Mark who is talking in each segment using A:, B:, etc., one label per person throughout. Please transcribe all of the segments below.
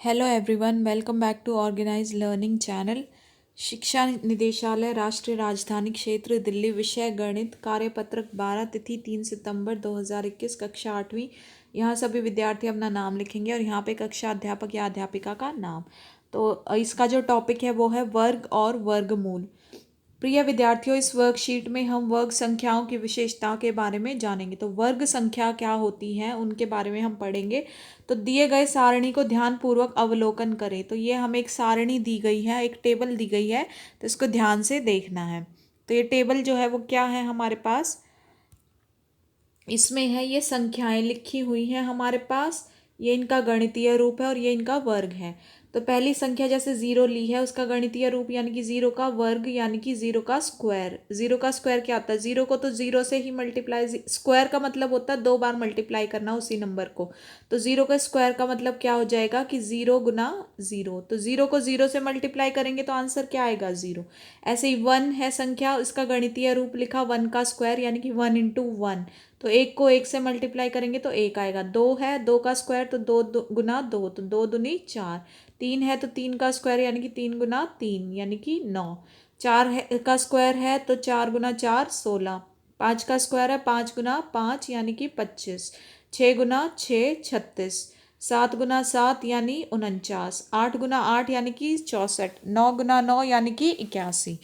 A: Hello everyone, welcome back to organise learning channel. शिक्षा निदेशालय, राष्ट्रीय राजधानी क्षेत्र दिल्ली, विषय गणित, कार्यपत्रक 12, तिथि 3 सितंबर 2021, कक्षा 8वीं। यहाँ सभी विद्यार्थी अपना नाम लिखेंगे और यहाँ पे कक्षा अध्यापक या अध्यापिका का नाम। तो इसका जो टॉपिक है वो है वर्ग और वर्गमूल। प्रिय विद्यार्थियों, इस वर्कशीट में हम वर्ग संख्याओं की विशेषता के बारे में जानेंगे। तो वर्ग संख्या क्या होती है उनके बारे में हम पढ़ेंगे। तो दिए गए सारणी को ध्यानपूर्वक अवलोकन करें। तो ये हमें एक सारणी दी गई है, एक टेबल दी गई है, तो इसको ध्यान से देखना है। तो ये टेबल जो है वो क्या है हमारे पास, इसमें है ये संख्याएं लिखी हुई हैं हमारे पास। ये इनका गणितीय रूप है और ये इनका वर्ग है। तो पहली संख्या जैसे जीरो ली है, उसका गणितीय रूप यानी कि जीरो का वर्ग यानी कि जीरो का स्क्वायर। जीरो का स्क्वायर क्या होता है? जीरो को तो जीरो से ही मल्टीप्लाई, स्क्वायर का मतलब होता है 2 बार मल्टीप्लाई करना उसी नंबर को। तो जीरो का स्क्वायर का मतलब क्या हो जाएगा कि जीरो गुना जीरो। तो जीरो को जीरो से मल्टीप्लाई करेंगे तो आंसर क्या आएगा? जीरो। ऐसे ही वन है संख्या, इसका गणितीय रूप लिखा वन का स्क्वायर यानी कि वन इंटू वन। तो एक को एक से मल्टीप्लाई करेंगे तो एक आएगा। दो है, दो का स्क्वायर तो दो गुना दो, तो दो दूनी चार। तीन है तो तीन का स्क्वायर यानी कि तीन गुना तीन यानी कि 9। चार है का स्क्वायर है तो चार गुना चार 16। पाँच का स्क्वायर है 5 गुना 5 यानी कि 25। 6 गुना 6 36। 7 गुना 7 यानी 49। 8 गुना 8 यानी कि 64। 9 गुना 9 यानी कि 81।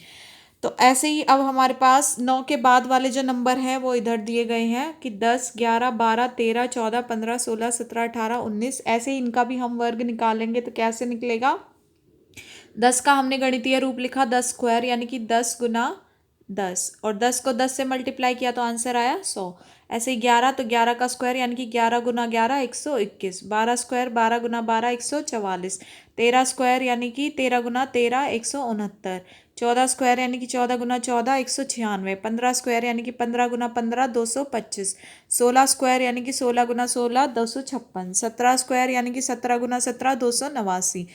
A: तो ऐसे ही अब हमारे पास 9 के बाद वाले जो नंबर हैं वो इधर दिए गए हैं कि 10 11 12 13 14 15 16 17 18 19। ऐसे ही इनका भी हम वर्ग निकालेंगे तो कैसे निकलेगा? 10 का हमने गणितीय रूप लिखा 10 स्क्वायर यानी कि 10 गुना 10, और 10 को 10 से मल्टीप्लाई किया तो आंसर आया 100। ऐसे ही 11 तो 11 का स्क्वायर यानी कि 11 गुना 11 121। 12 स्क्वायर 12 गुना 12 144। 13 स्क्वायर यानी कि 13 गुना 13 169। 14 स्क्वायर यानी कि 14 गुना 14 196। 15 स्क्वायर यानी कि 15 गुना 15 225। 16 स्क्वायर यानी कि 16 गुना 16 256। 17 स्क्वायर यानी कि 17 गुना 17 289।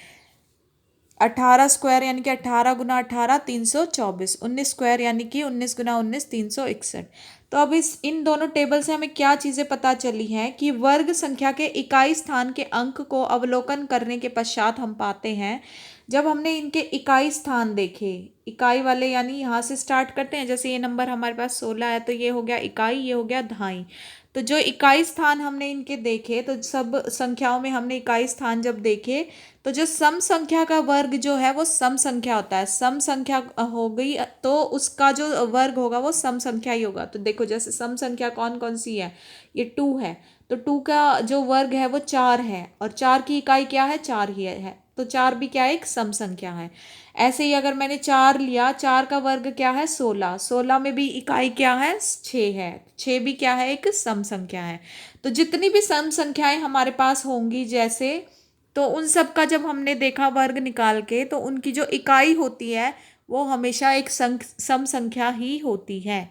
A: 18 स्क्वायर यानी कि 18 गुना 18 324। 19 स्क्वायर यानी कि 19 गुना 19 361। तो अब इस इन दोनों टेबल से हमें क्या चीज़ें पता चली हैं कि वर्ग संख्या के इकाई स्थान के अंक को अवलोकन करने के पश्चात हम पाते हैं, जब हमने इनके इकाई स्थान देखे, इकाई वाले यानी यहाँ से स्टार्ट करते हैं। जैसे ये नंबर हमारे पास 16 है तो ये हो गया इकाई, ये हो गया दहाई। तो जो इकाई स्थान हमने इनके देखे, तो सब संख्याओं में हमने इकाई स्थान जब देखे, तो जो सम संख्या का वर्ग जो है वो सम संख्या होता है। सम संख्या हो गई तो उसका जो वर्ग होगा वो सम संख्या ही होगा। तो देखो जैसे सम संख्या कौन कौन सी है, ये 2 है, तो 2 का जो वर्ग है वो 4 है, और 4 की इकाई क्या है? 4 ही है, तो 4 भी क्या है? एक सम संख्या है। ऐसे ही अगर मैंने 4 लिया, 4 का वर्ग क्या है? 16। 16 में भी इकाई क्या है? 6 है, 6 भी क्या है? एक सम संख्या है। तो जितनी भी सम संख्याएं हमारे पास होंगी जैसे, तो उन सब का जब हमने देखा वर्ग निकाल के, तो उनकी जो इकाई होती है वो हमेशा एक सम संख्या ही होती है।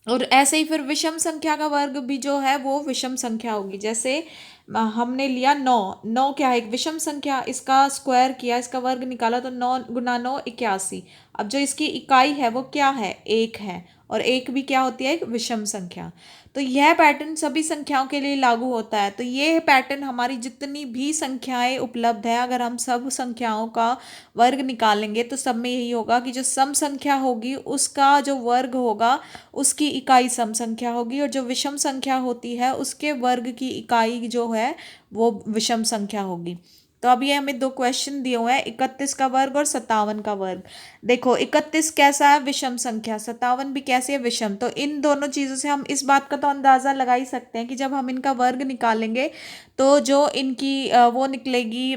A: और ऐसे ही फिर विषम संख्या का वर्ग भी जो है वो विषम संख्या होगी। जैसे हमने लिया 9। 9 क्या है? एक विषम संख्या, इसका स्क्वायर किया, इसका वर्ग निकाला तो 9 गुना 9 81। अब जो इसकी इकाई है वो क्या है? 1 है, और 1 भी क्या होती है? एक विषम संख्या। तो यह पैटर्न सभी संख्याओं के लिए लागू होता है। तो ये पैटर्न हमारी जितनी भी संख्याएं उपलब्ध है, अगर हम सब संख्याओं का वर्ग निकालेंगे तो सब में यही होगा कि जो सम संख्या होगी उसका जो वर्ग होगा उसकी इकाई सम संख्या होगी, और जो विषम संख्या होती है उसके वर्ग की इकाई जो है वो विषम संख्या होगी। तो अब ये हमें 2 क्वेश्चन दिए हुए हैं, 31 का वर्ग और 57 का वर्ग। देखो 31 कैसा है? विषम संख्या। 57 भी कैसी है? विषम। तो इन दोनों चीज़ों से हम इस बात का तो अंदाज़ा लगा ही सकते हैं कि जब हम इनका वर्ग निकालेंगे तो जो इनकी वो निकलेगी,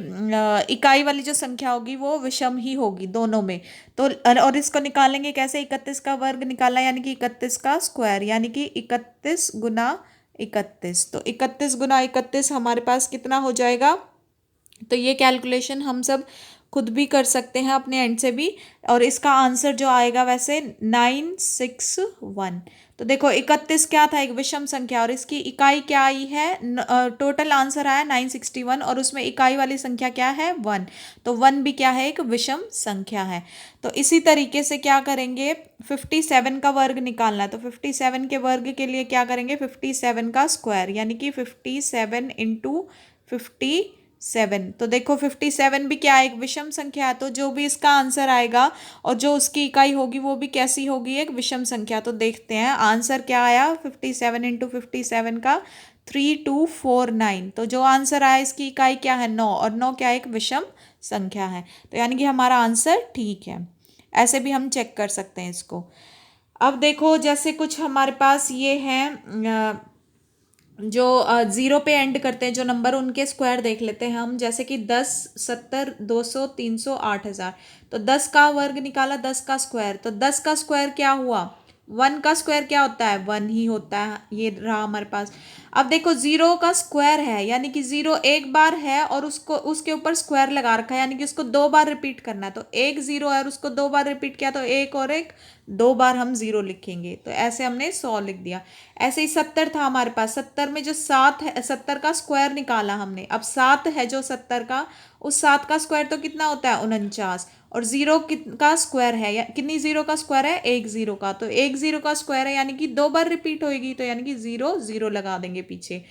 A: इकाई वाली जो संख्या होगी वो विषम ही होगी दोनों में। तो और इसको निकालेंगे कैसे? 31 का वर्ग निकालना यानी कि 31 का स्क्वायर यानी कि 31 गुना 31। तो 31 गुना 31 हमारे पास कितना हो जाएगा? तो ये कैलकुलेशन हम सब खुद भी कर सकते हैं अपने एंड से भी, और इसका आंसर जो आएगा वैसे 961। तो देखो 31 क्या था? एक विषम संख्या, और इसकी इकाई क्या आई है? टोटल आंसर आया 961, और उसमें इकाई वाली संख्या क्या है? 1। तो 1 भी क्या है? एक विषम संख्या है। तो इसी तरीके से क्या करेंगे? 57 का वर्ग निकालना है, तो 57 के वर्ग के लिए क्या करेंगे? 57 का स्क्वायर यानी कि 57 इंटू 57 7। तो देखो 57 भी क्या है, एक विषम संख्या है, तो जो भी इसका आंसर आएगा और जो उसकी इकाई होगी वो भी कैसी होगी, एक विषम संख्या। तो देखते हैं आंसर क्या आया 57 इंटू 57 का, 3249। तो जो आंसर आया इसकी इकाई क्या है, 9, और 9 क्या है, एक विषम संख्या है। तो यानी कि हमारा आंसर ठीक है। ऐसे भी हम चेक कर सकते हैं इसको। अब देखो जैसे कुछ हमारे पास ये हैं जो ज़ीरो पे एंड करते हैं जो नंबर, उनके स्क्वायर देख लेते हैं हम। जैसे कि 10, 70, 200, 300, 8000। तो 10 का वर्ग निकाला, 10 का स्क्वायर। तो 10 का स्क्वायर क्या हुआ, 1 का स्क्वायर क्या होता है, 1 ही होता है। ये रहा हमारे पास। अब देखो जीरो का स्क्वायर है, यानी कि जीरो एक बार है और उसको उसके ऊपर स्क्वायर लगा रखा है, यानी कि उसको दो बार रिपीट करना है। तो एक जीरो है और उसको दो बार रिपीट किया, तो एक और एक, दो बार हम जीरो लिखेंगे। तो ऐसे हमने 100 लिख दिया। ऐसे ही 70 था हमारे पास, 70 में जो 7 है, 70 का स्क्वायर निकाला हमने। अब 7 है जो 70 का, उस 7 का स्क्वायर तो कितना होता है, 49। और जीरो का स्क्वायर है, या कितनी जीरो का स्क्वायर है, एक जीरो का। तो एक जीरो का स्क्वायर है, यानी कि दो बार रिपीट होएगी, तो यानी कि जीरो जीरो लगा देंगे पीछे।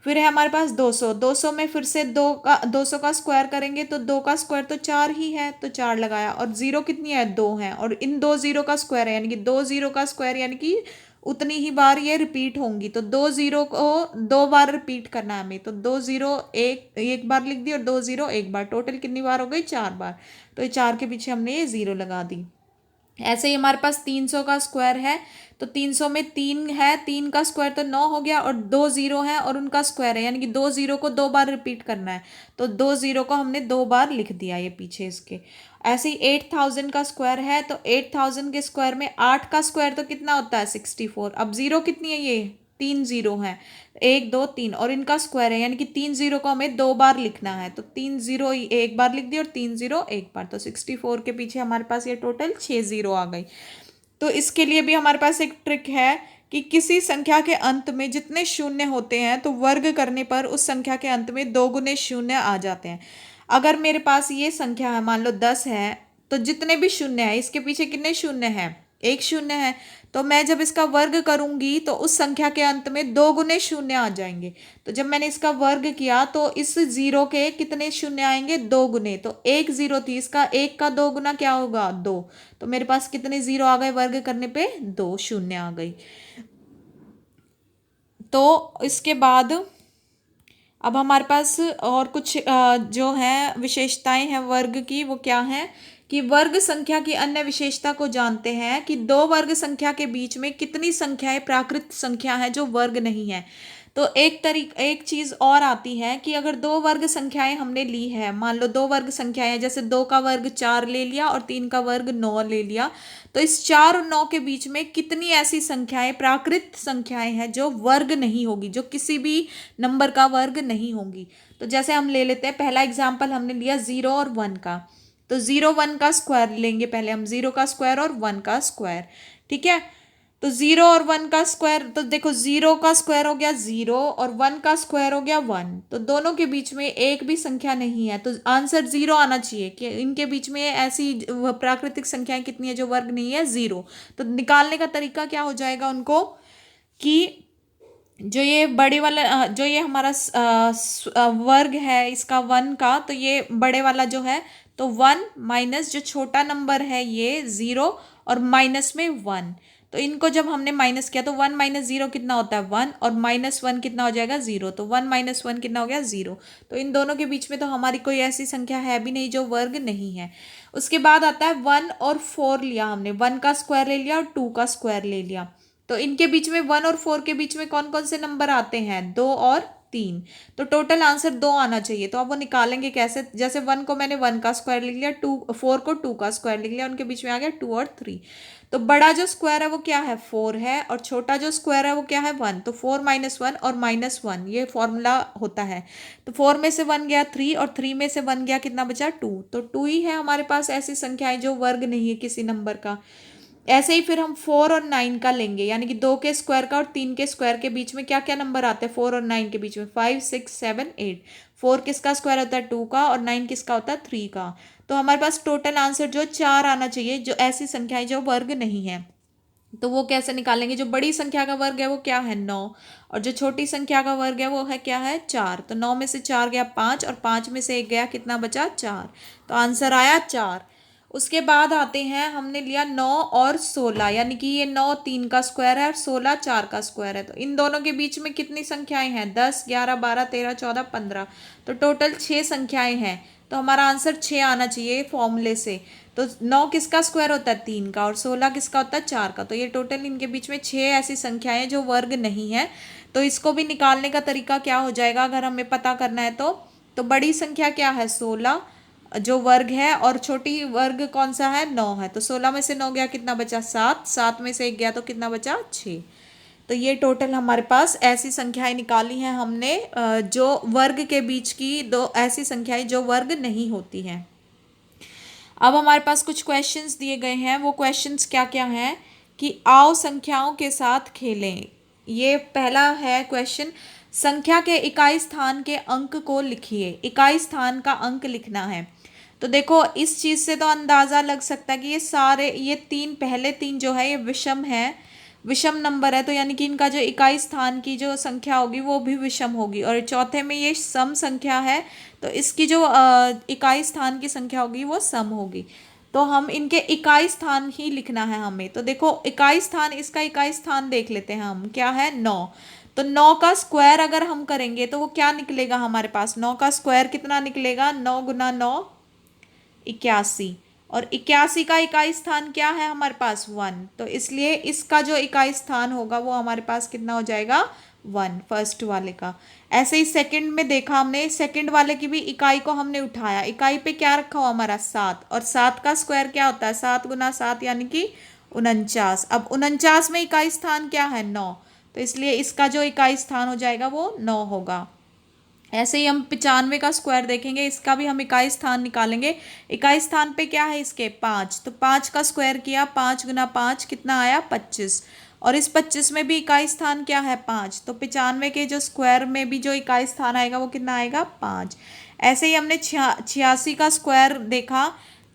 A: फिर है हमारे पास 200। 200 में फिर से 200 का स्क्वायर करेंगे, तो 2 का स्क्वायर तो 4 ही है, तो 4 लगाया। और जीरो कितनी है, 2 है, और इन दो जीरो का स्क्वायर है, यानी कि दो जीरो का स्क्वायर, यानी कि उतनी ही बार ये रिपीट होंगी। तो दो जीरो को दो बार रिपीट करना है हमें। तो दो जीरो एक एक बार लिख दी और दो जीरो एक बार, टोटल कितनी बार हो गई, 4 बार। तो ये 4 के पीछे हमने ये जीरो लगा दी। ऐसे ही हमारे पास 300 का स्क्वायर है। तो 300 में 3 है, 3 का स्क्वायर तो 9 हो गया, और दो जीरो है और उनका स्क्वायर है, यानी कि दो जीरो को दो बार रिपीट करना है। तो दो जीरो को हमने दो बार लिख दिया ये पीछे इसके। ऐसे ही 8000 का स्क्वायर है। तो 8000 के स्क्वायर में 8 का स्क्वायर तो कितना होता है, 64। अब जीरो कितनी है, ये 3 जीरो है, 1 2 3, और इनका स्क्वायर है, यानी कि 3 जीरो को हमें दो बार लिखना है। तो 3 जीरो एक बार लिख दिया और 3 जीरो एक बार। तो 64 के पीछे हमारे पास ये टोटल 6 जीरो आ गई। तो इसके लिए भी हमारे पास एक ट्रिक है कि किसी संख्या के अंत में जितने शून्य होते हैं, तो वर्ग करने पर उस संख्या के अंत में दो गुने शून्य आ जाते हैं। अगर मेरे पास ये संख्या है, मान लो 10 है, तो जितने भी शून्य है, इसके पीछे कितने शून्य हैं, एक शून्य है। तो मैं जब इसका वर्ग करूंगी तो उस संख्या के अंत में दो गुने शून्य आ जाएंगे। तो जब मैंने इसका वर्ग किया तो इस जीरो के कितने शून्य आएंगे, दो गुने। तो एक जीरो थी, इसका एक का दो गुना क्या होगा, दो। तो मेरे पास कितने जीरो आ गए, वर्ग करने पे दो शून्य आ गई। तो इसके बाद अब हमारे पास और कुछ जो है विशेषताएं हैं वर्ग की, वो क्या है कि वर्ग संख्या की अन्य विशेषता को जानते हैं कि दो वर्ग संख्या के बीच में कितनी संख्याएं प्राकृत संख्या है जो वर्ग नहीं है। तो एक चीज और आती है कि अगर दो वर्ग संख्याएं हमने ली है, मान लो दो वर्ग संख्याएं, जैसे 2 का वर्ग 4 ले लिया और 3 का वर्ग 9 ले लिया, तो इस 4 और 9 के बीच में कितनी ऐसी संख्याएं प्राकृत संख्याएं हैं जो वर्ग नहीं होगी, जो किसी भी नंबर का वर्ग नहीं होंगी। तो जैसे हम ले लेते हैं, पहला एग्जाम्पल हमने लिया 0 और 1 का। तो 0 1 का स्क्वायर लेंगे पहले हम, 0 का स्क्वायर और 1 का स्क्वायर, ठीक है। तो 0 और 1 का स्क्वायर, तो देखो 0 का स्क्वायर हो गया 0 और 1 का स्क्वायर हो गया 1। तो दोनों के बीच में एक भी संख्या नहीं है, तो आंसर 0 आना चाहिए कि इनके बीच में ऐसी प्राकृतिक संख्याएं कितनी है जो वर्ग नहीं है, 0। तो निकालने का तरीका क्या हो जाएगा उनको, कि जो ये बड़े वाला जो ये हमारा वर्ग है इसका 1 का, तो ये बड़े वाला जो है, तो 1 माइनस जो छोटा नंबर है ये 0, और माइनस में 1। तो इनको जब हमने माइनस किया तो 1 माइनस 0 कितना होता है, 1, और माइनस 1 कितना हो जाएगा, 0। तो 1 माइनस 1 कितना हो गया, 0। तो इन दोनों के बीच में तो हमारी कोई ऐसी संख्या है भी नहीं जो वर्ग नहीं है। उसके बाद आता है 1 और 4 लिया हमने, 1 का स्क्वायर ले लिया और 2 का स्क्वायर ले लिया। तो इनके बीच में 1 और 4 के बीच में कौन कौन से नंबर आते हैं, 2 और 3। तो टोटल आंसर 2 आना चाहिए। तो अब वो निकालेंगे कैसे, जैसे 1 को मैंने 1 का स्क्वायर लिख लिया, 4 को 2 का स्क्वायर लिख लिया, उनके बीच में आ गया 2 और 3। तो बड़ा जो स्क्वायर है वो क्या है, 4 है, और छोटा जो स्क्वायर है वो क्या है, 1। तो 4 माइनस 1 और माइनस 1 ये फॉर्मूला होता है। तो 4 में से 1 गया 3, और 3 में से 1 गया कितना बचा, 2। तो 2 ही है हमारे पास ऐसी संख्याएं जो वर्ग नहीं है किसी नंबर का। ऐसे ही फिर हम 4 और 9 का लेंगे, यानी कि 2 के स्क्वायर का और 3 के स्क्वायर के बीच में क्या क्या नंबर आते हैं 4 और 9 के बीच में, 5 6 7 8। 4 किसका स्क्वायर होता है, 2 का, और 9 किसका होता है, 3 का। तो हमारे पास टोटल आंसर जो 4 आना चाहिए, जो ऐसी संख्याएं जो वर्ग नहीं है। तो वो कैसे निकालेंगे, जो बड़ी संख्या का वर्ग है वो क्या है 9, और जो छोटी संख्या का वर्ग है वो है क्या है 4। तो 9 में से 4 गया 5 और 5 में से 1 गया, कितना बचा 4। तो आंसर आया 4। उसके बाद आते हैं, हमने लिया 9 और 16, यानी कि ये 9 3 का स्क्वायर है और 16 4 का स्क्वायर है। तो इन दोनों के बीच में कितनी संख्याएं हैं 10 11 12 13 14 15, तो टोटल 6 संख्याएं हैं। तो हमारा आंसर 6 आना चाहिए फॉर्मूले से। तो 9 किसका स्क्वायर होता है 3 का, और 16 किसका होता है 4 का। तो ये टोटल इनके बीच में 6 ऐसी संख्याएं जो वर्ग नहीं है। तो इसको भी निकालने का तरीका क्या हो जाएगा अगर हमें पता करना है तो बड़ी संख्या क्या है 16 जो वर्ग है, और छोटी वर्ग कौन सा है 9 है। तो 16 में से 9 गया, कितना बचा 7, 7 में से 1 गया तो कितना बचा 6। तो ये टोटल हमारे पास ऐसी संख्याएं निकाली हैं हमने जो वर्ग के बीच की दो ऐसी संख्याएं जो वर्ग नहीं होती हैं। अब हमारे पास कुछ क्वेश्चंस दिए गए हैं। वो क्वेश्चंस क्या क्या हैं कि आओ संख्याओं के साथ खेलें। ये पहला है क्वेश्चन, संख्या के इकाई स्थान के अंक को लिखिए। इकाई स्थान का अंक लिखना है। तो देखो इस चीज़ से तो अंदाज़ा लग सकता है कि ये तीन पहले तीन जो है ये विषम है, विषम नंबर है। तो यानी कि इनका जो इकाई स्थान की जो संख्या होगी वो भी विषम होगी, और चौथे में ये सम संख्या है तो इसकी जो इकाई स्थान की संख्या होगी वो सम होगी। तो हम इनके इकाई स्थान ही लिखना है हमें। तो देखो इकाई स्थान, इसका इकाई स्थान देख लेते हैं हम, क्या है 9। तो 9 का स्क्वायर अगर हम करेंगे तो वो क्या निकलेगा हमारे पास, 9 का स्क्वायर कितना निकलेगा, 9 गुना 9 81, और 81 का इकाई स्थान क्या है हमारे पास 1। तो इसलिए इसका जो इकाई स्थान होगा वो हमारे पास कितना हो जाएगा 1, फर्स्ट वाले का। ऐसे ही सेकंड में देखा हमने, सेकंड वाले की भी इकाई को हमने उठाया, इकाई पे क्या रखा हुआ हमारा 7, और 7 का स्क्वायर क्या होता है 7 गुना 7 यानी कि 49। अब 49 में इकाई स्थान क्या है 9, तो इसलिए इसका जो इकाई स्थान हो जाएगा वो 9 होगा। ऐसे ही हम 95 का स्क्वायर देखेंगे, इसका भी हम इकाई स्थान निकालेंगे। इकाई स्थान पे क्या है इसके 5, तो 5 का स्क्वायर किया, 5 गुना 5 कितना आया 25, और इस 25 में भी इकाई स्थान क्या है 5। तो 95 के जो स्क्वायर में भी जो इकाई स्थान आएगा वो कितना आएगा 5। ऐसे ही हमने 86 का स्क्वायर देखा,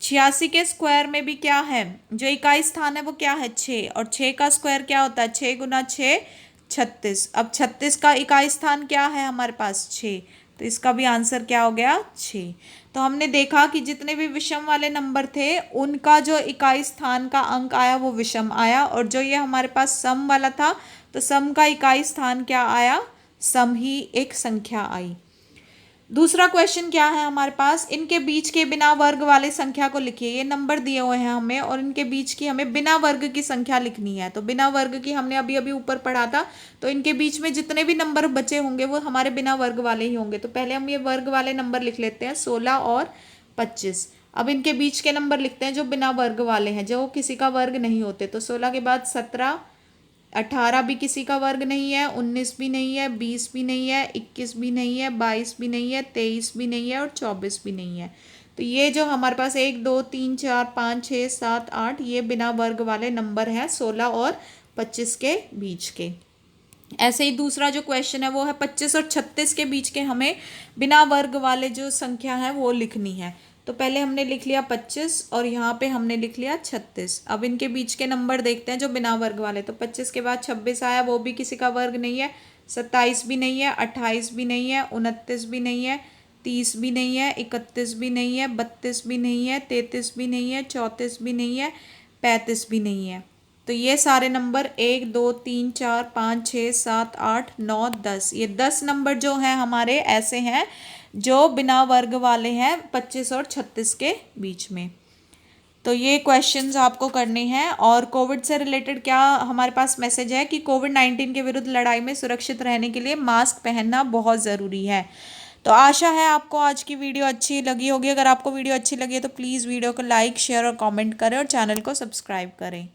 A: 86 के स्क्वायर में भी क्या है जो इकाई स्थान है वो क्या है 6, और 6 का स्क्वायर क्या होता है 6 गुना 6 36। अब 36 का इकाई स्थान क्या है हमारे पास 6, तो इसका भी आंसर क्या हो गया 6। तो हमने देखा कि जितने भी विषम वाले नंबर थे उनका जो इकाई स्थान का अंक आया वो विषम आया, और जो ये हमारे पास सम वाला था तो सम का इकाई स्थान क्या आया, सम ही एक संख्या आई। दूसरा क्वेश्चन क्या है हमारे पास, इनके बीच के बिना वर्ग वाले संख्या को लिखिए। ये नंबर दिए हुए हैं हमें और इनके बीच की हमें बिना वर्ग की संख्या लिखनी है। तो बिना वर्ग की हमने अभी अभी ऊपर पढ़ा था, तो इनके बीच में जितने भी नंबर बचे होंगे वो हमारे बिना वर्ग वाले ही होंगे। तो पहले हम ये वर्ग वाले नंबर लिख लेते हैं 16 और 25। अब इनके बीच के नंबर लिखते हैं जो बिना वर्ग वाले हैं, जो किसी का वर्ग नहीं होते। तो 16 के बाद 17, 18 भी किसी का वर्ग नहीं है, 19 भी नहीं है, 20 भी नहीं है, 21 भी नहीं है, 22 भी नहीं है, 23 भी नहीं है और 24 भी नहीं है। तो ये जो हमारे पास 1 2 3 4 5 6 7 8 ये बिना वर्ग वाले नंबर हैं 16 और 25 के बीच के। ऐसे ही दूसरा जो क्वेश्चन है वो है 25 और 36 के बीच के हमें बिना वर्ग वाले जो संख्या है वो लिखनी है। तो पहले हमने लिख लिया 25 और यहाँ पे हमने लिख लिया 36। अब इनके बीच के नंबर देखते हैं जो बिना वर्ग वाले। तो 25 के बाद 26 आया, वो भी किसी का वर्ग नहीं है। 27 भी नहीं है, 28 भी नहीं है, 29 भी नहीं है, 30 भी नहीं है, 31 भी नहीं है, 32 भी नहीं है, 33 भी नहीं है, 34 भी नहीं है, 35 भी नहीं है। तो ये सारे नंबर 1 2 3 4 5 6 7 8 9 10, ये 10 नंबर जो हैं हमारे ऐसे हैं जो बिना वर्ग वाले हैं 25 और 36 के बीच में। तो ये क्वेश्चंस आपको करने हैं। और कोविड से रिलेटेड क्या हमारे पास मैसेज है कि कोविड-19 के विरुद्ध लड़ाई में सुरक्षित रहने के लिए मास्क पहनना बहुत ज़रूरी है। तो आशा है आपको आज की वीडियो अच्छी लगी होगी। अगर आपको वीडियो अच्छी लगी है तो प्लीज़ वीडियो को लाइक शेयर और कमेंट करें और चैनल को सब्सक्राइब करें।